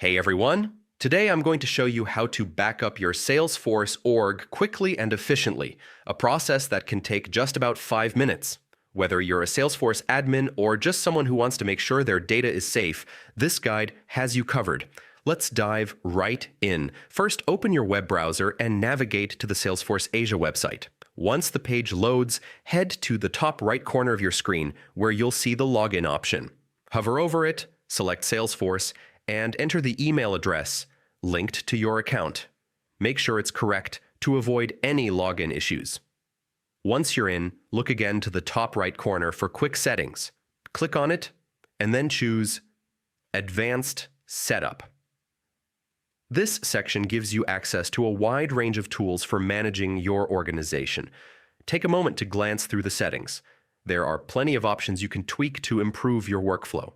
Hey everyone! Today I'm going to show you how to back up your Salesforce org quickly and efficiently, a process that can take just about 5 minutes. Whether you're a Salesforce admin or just someone who wants to make sure their data is safe, this guide has you covered. Let's dive right in. First, open your web browser and navigate to the Salesforce Asia website. Once the page loads, head to the top right corner of your screen where you'll see the login option. Hover over it, select Salesforce, and enter the email address linked to your account. Make sure it's correct to avoid any login issues. Once you're in, look again to the top right corner for quick settings. Click on it, and then choose Advanced Setup. This section gives you access to a wide range of tools for managing your organization. Take a moment to glance through the settings. There are plenty of options you can tweak to improve your workflow.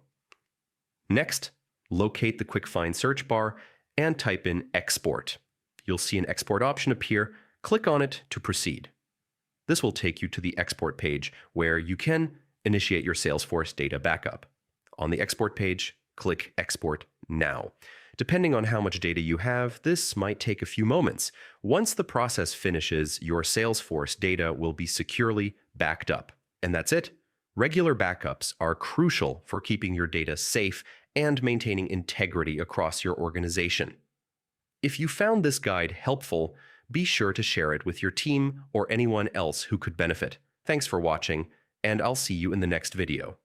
Next, locate the quick find search bar and type in Export. You'll see an export option appear. Click on it to proceed. This will take you to the export page where you can initiate your Salesforce data backup. On the export page, click Export Now. Depending on how much data you have, this might take a few moments. Once the process finishes, your Salesforce data will be securely backed up. And that's it. Regular backups are crucial for keeping your data safe and maintaining integrity across your organization. If you found this guide helpful, be sure to share it with your team or anyone else who could benefit. Thanks for watching, and I'll see you in the next video.